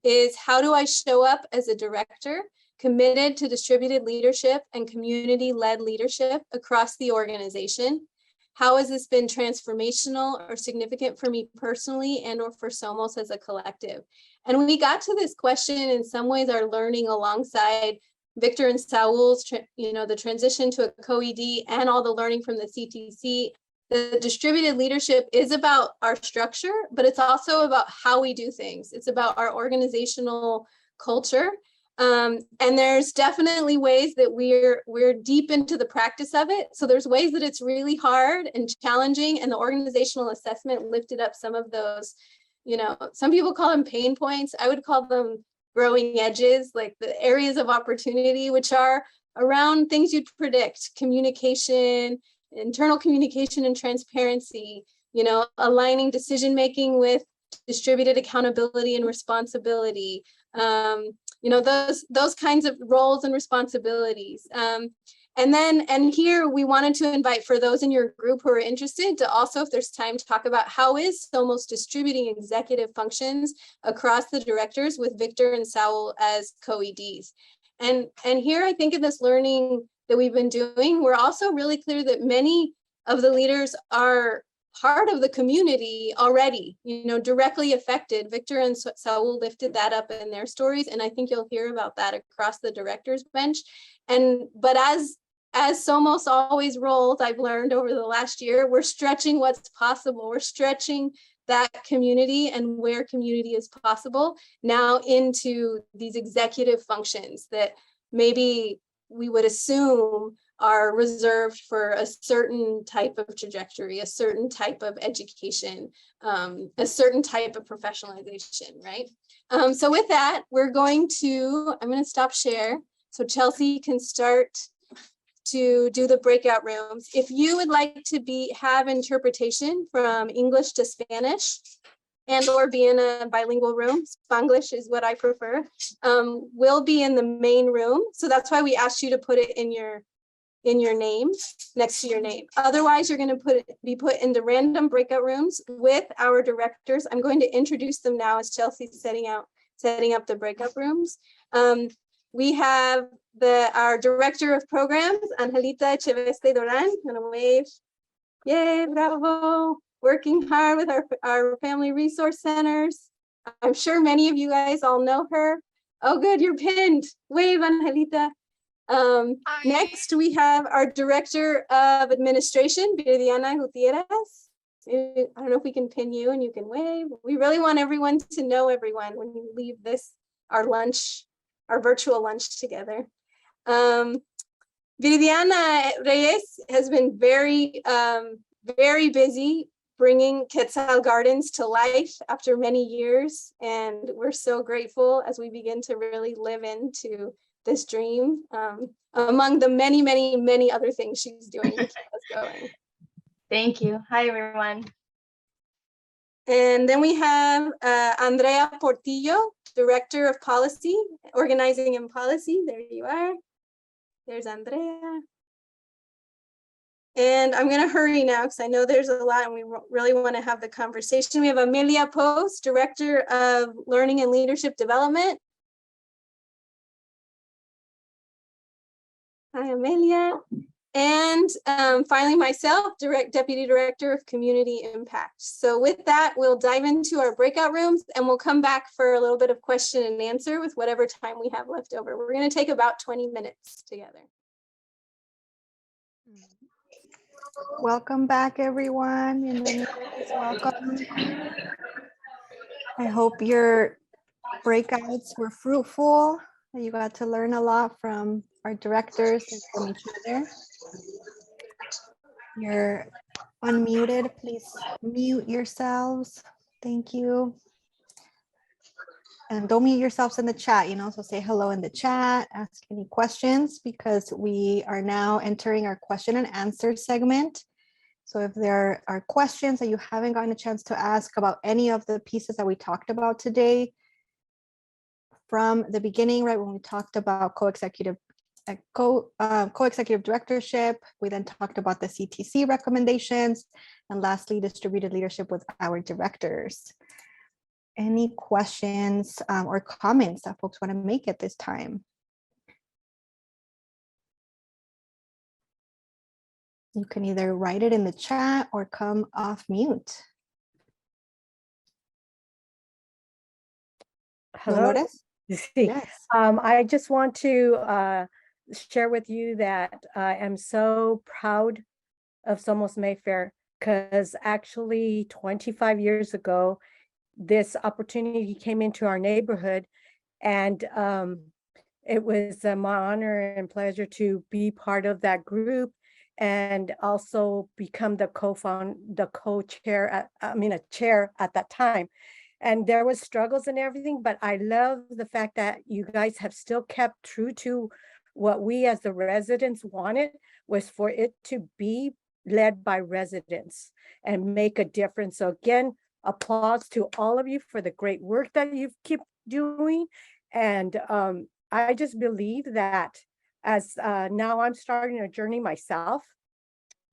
is, how do I show up as a director committed to distributed leadership and community-led leadership across the organization? How has this been transformational or significant for me personally and or for SOMOS as a collective? And we got to this question in some ways our learning alongside Victor and Saul's, the transition to a co-ED and all the learning from the CTC. The distributed leadership is about our structure, but it's also about how we do things. It's about our organizational culture. And there's definitely ways that we're deep into the practice of it. So there's ways that it's really hard and challenging, and the organizational assessment lifted up some of those, some people call them pain points. I would call them growing edges, like the areas of opportunity, which are around things you'd predict: communication, internal communication and transparency, aligning decision-making with distributed accountability and responsibility, those kinds of roles and responsibilities. And here we wanted to invite, for those in your group who are interested, to also, if there's time, talk about how is SOMOS distributing executive functions across the directors with Victor and Saul as co-EDs. And here I think in this learning that we've been doing, we're also really clear that many of the leaders are part of the community already, directly affected. Victor and Saul lifted that up in their stories, and I think you'll hear about that across the director's bench. But as SOMOS always rolls, I've learned over the last year, we're stretching what's possible. We're stretching that community and where community is possible now into these executive functions that maybe we would assume are reserved for a certain type of trajectory, a certain type of education, a certain type of professionalization, right? So with that, I'm going to stop share so Chelsea can start to do the breakout rooms. If you would like to have interpretation from English to Spanish and or be in a bilingual room, Spanglish is what I prefer, we'll be in the main room. So that's why we asked you to put it in your name, next to your name. Otherwise, you're going to be put into random breakout rooms with our directors. I'm going to introduce them now as Chelsea's setting up the breakout rooms. We have our director of programs, Angelita Echeveste Doran. I'm going to wave. Yay, bravo. Working hard with our family resource centers. I'm sure many of you guys all know her. Oh, good, you're pinned. Wave, Angelita. Next, we have our Director of Administration, Viridiana Gutierrez. I don't know if we can pin you and you can wave. We really want everyone to know everyone when you leave our virtual lunch together. Viridiana Reyes has been very, very busy bringing Quetzal Gardens to life after many years. And we're so grateful as we begin to really live into this dream, among the many, many, many other things she's doing to keep us going. Thank you. Hi, everyone. And then we have Andrea Portillo, Director of Policy, Organizing and Policy. There you are. There's Andrea. And I'm going to hurry now because I know there's a lot and we really want to have the conversation. We have Amelia Post, Director of Learning and Leadership Development. Hi, Amelia. And finally, myself, Deputy Director of Community Impact. So with that, we'll dive into our breakout rooms and we'll come back for a little bit of question and answer with whatever time we have left over. We're going to take about 20 minutes together. Welcome back, everyone. Bienvenidos. Welcome. I hope your breakouts were fruitful, that you got to learn a lot from our directors and from each other. You're unmuted. Please mute yourselves. Thank you. And don't mute yourselves in the chat, so say hello in the chat, ask any questions, because we are now entering our question and answer segment. So if there are questions that you haven't gotten a chance to ask about any of the pieces that we talked about today, from the beginning, right, when we talked about co-executive directorship, we then talked about the CTC recommendations, and lastly, distributed leadership with our directors. Any questions or comments that folks want to make at this time? You can either write it in the chat or come off mute. Hello. Dolores? Yes. I just want to share with you that I am so proud of SOMOS Mayfair, because actually 25 years ago, this opportunity came into our neighborhood, and it was my honor and pleasure to be part of that group and also become the co-chair, a chair at that time. And there was struggles and everything, but I love the fact that you guys have still kept true to what we as the residents wanted, was for it to be led by residents and make a difference. So again, applause to all of you for the great work that you keep doing. And I just believe that as now I'm starting a journey myself,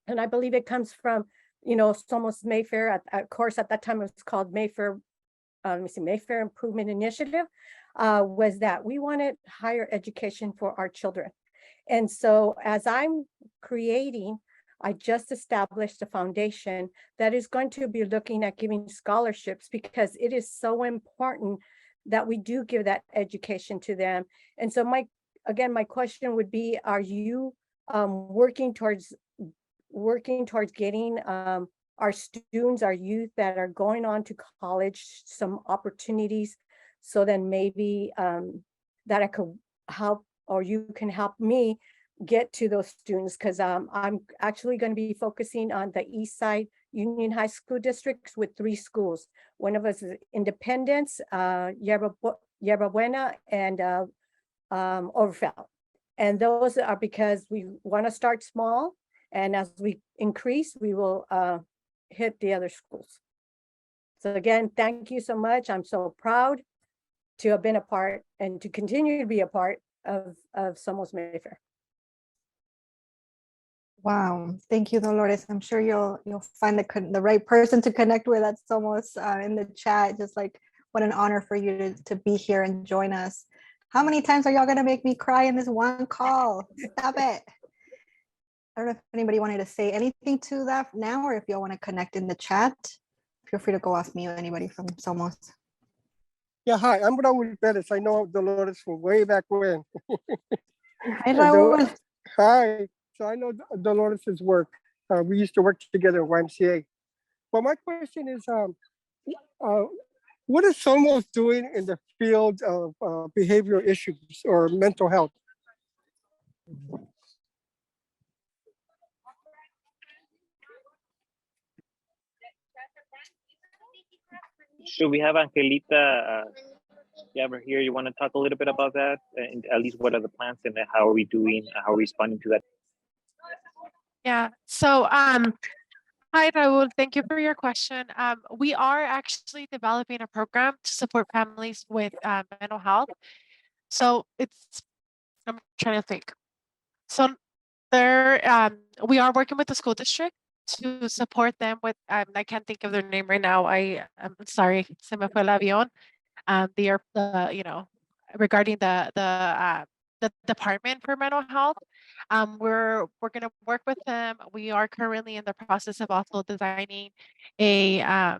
and I believe it comes from, SOMOS Mayfair. Of course, at that time it was called Mayfair Mayfair Improvement Initiative, was that we wanted higher education for our children. And so as I'm creating, I just established a foundation that is going to be looking at giving scholarships, because it is so important that we do give that education to them. And so my question would be, are you working towards getting our students, our youth that are going on to college, some opportunities, so then maybe that I could help, or you can help me get to those students, because I'm actually going to be focusing on the East Side Union High School districts with 3 schools. One of us is Independence, Yerba Buena, and Overfell. And those are because we want to start small, and as we increase, we will hit the other schools. So again, thank you so much. I'm so proud to have been a part and to continue to be a part of SOMOS Mayfair. Wow, thank you, Dolores. I'm sure you'll find the right person to connect with at SOMOS in the chat. Just like, what an honor for you to be here and join us. How many times are y'all gonna make me cry in this one call? Stop it. I don't know if anybody wanted to say anything to that now, or if y'all want to connect in the chat. Feel free to go off mute, anybody from SOMOS. Yeah, hi, I'm Raul Perez. I know Dolores from way back when. Hi, Raul. Hi, so I know Dolores's work. We used to work together at YMCA. But my question is, what is SOMOS doing in the field of behavioral issues or mental health? Should we have Angelita over here? You want to talk a little bit about that, and at least what are the plans and how are we doing? How are we responding to that? Yeah. So, hi, Raul. Thank you for your question. We are actually developing a program to support families with mental health. So I'm trying to think. So we are working with the school district to support them with, I can't think of their name right now. I'm sorry, se me fue el avión. They are, regarding the the Department for Mental Health. We're going to work with them. We are currently in the process of also designing a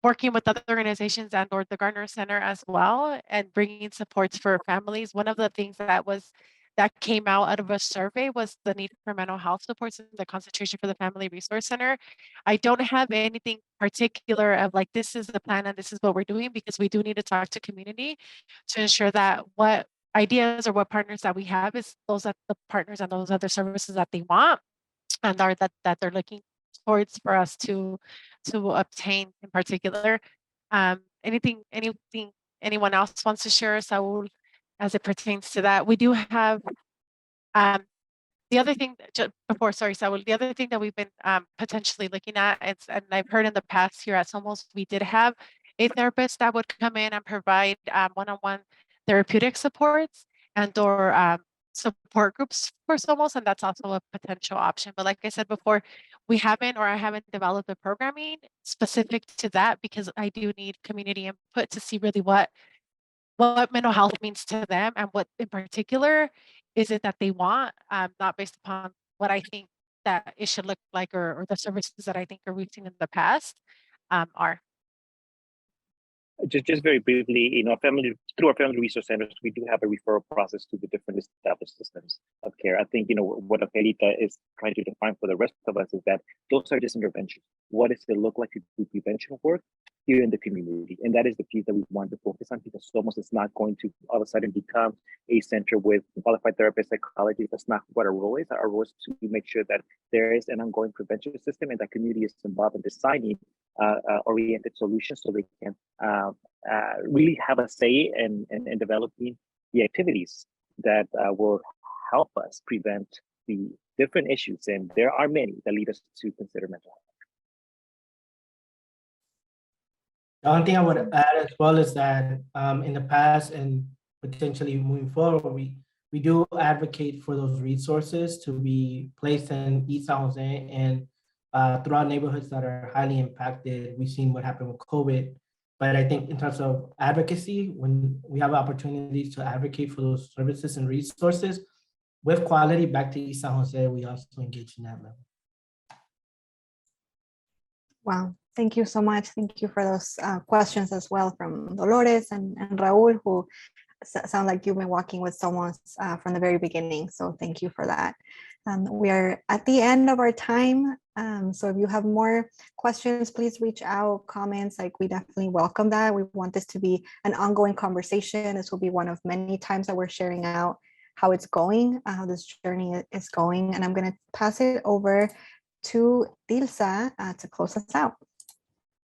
working with other organizations and or the Gardner Center as well, and bringing supports for families. One of the things that came out of a survey was the need for mental health supports in the concentration for the Family Resource Center. I don't have anything particular of like, this is the plan and this is what we're doing, because we do need to talk to community to ensure that what ideas or what partners that we have is those that the partners and those other services that they want and are that they're looking towards for us to obtain in particular. Anything anyone else wants to share, Saul, as it pertains to that? We do have the other thing before, sorry, Saul, the other thing that we've been potentially looking at, and I've heard in the past here at SOMOS, we did have a therapist that would come in and provide one-on-one therapeutic supports and or support groups for SOMOS, and that's also a potential option. But like I said before, I haven't developed the programming specific to that, because I do need community input to see really what mental health means to them and what in particular is it that they want, not based upon what I think that it should look like or the services that I think are we've seen in the past are. Just very briefly, through our family resource centers, we do have a referral process to the different established systems of care. I think, what Angelita is trying to define for the rest of us is that those are just interventions. What does it look like to do prevention work here in the community? And that is the piece that we want to focus on, because SOMOS is not going to all of a sudden become a center with qualified therapists, psychologists. That's not what our role is. Our role is to make sure that there is an ongoing prevention system and that community is involved in designing oriented solutions so they can really have a say in developing the activities that will help us prevent the different issues. And there are many that lead us to consider mental health. The only thing I would add as well is that in the past and potentially moving forward, we do advocate for those resources to be placed in East San Jose and throughout neighborhoods that are highly impacted. We've seen what happened with COVID. But I think in terms of advocacy, when we have opportunities to advocate for those services and resources with quality back to East San Jose, we also engage in that level. Wow, thank you so much. Thank you for those questions as well from Dolores and Raul, who sound like you've been walking with someone from the very beginning. So thank you for that. We are at the end of our time. So if you have more questions, please reach out, comments, we definitely welcome that. We want this to be an ongoing conversation. This will be one of many times that we're sharing out how it's going, how this journey is going. And I'm going to pass it over to Dilsa to close us out.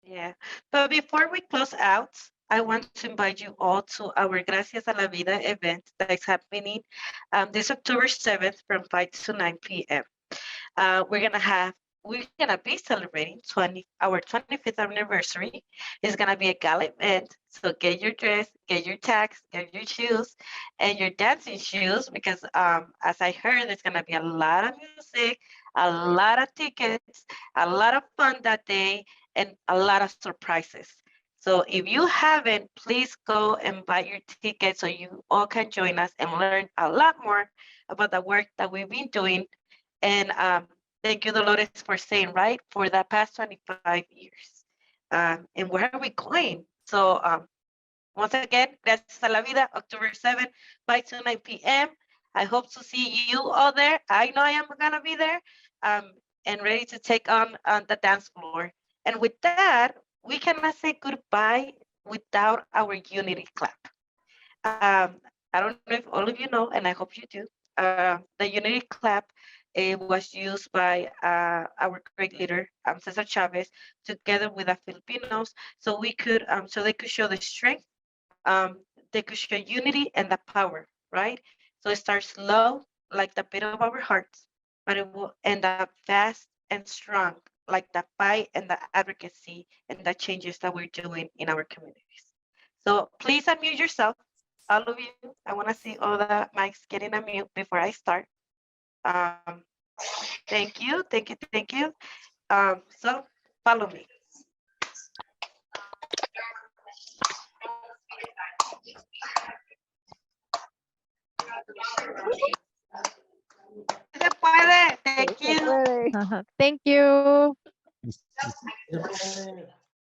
Yeah, but before we close out, I want to invite you all to our Gracias a la Vida event that is happening this October 7th from 5 to 9 p.m. We're gonna be celebrating our 25th anniversary. It's gonna be a gala event. So get your dress, get your tags, get your shoes, and your dancing shoes, because as I heard, there's gonna be a lot of music, a lot of tickets, a lot of fun that day, and a lot of surprises. So if you haven't, please go and buy your ticket so you all can join us and learn a lot more about the work that we've been doing. And thank you, Dolores, for saying, right, for the past 25 years. And where are we going? So once again, Gracias a la Vida, October 7th, 5 to 9 p.m. I hope to see you all there. I know I am going to be there and ready to take on the dance floor. And with that, we cannot say goodbye without our unity clap. I don't know if all of you know, and I hope you do, the unity clap was used by our great leader, Cesar Chavez, together with the Filipinos, so they could show the strength, they could show unity and the power, right? So it starts slow, like the beat of our hearts, but it will end up fast and strong, like the fight and the advocacy and the changes that we're doing in our communities. So please unmute yourself, all of you. I want to see all the mics getting unmute before I start. Thank you. So follow me. Bye. Thank you. Yep.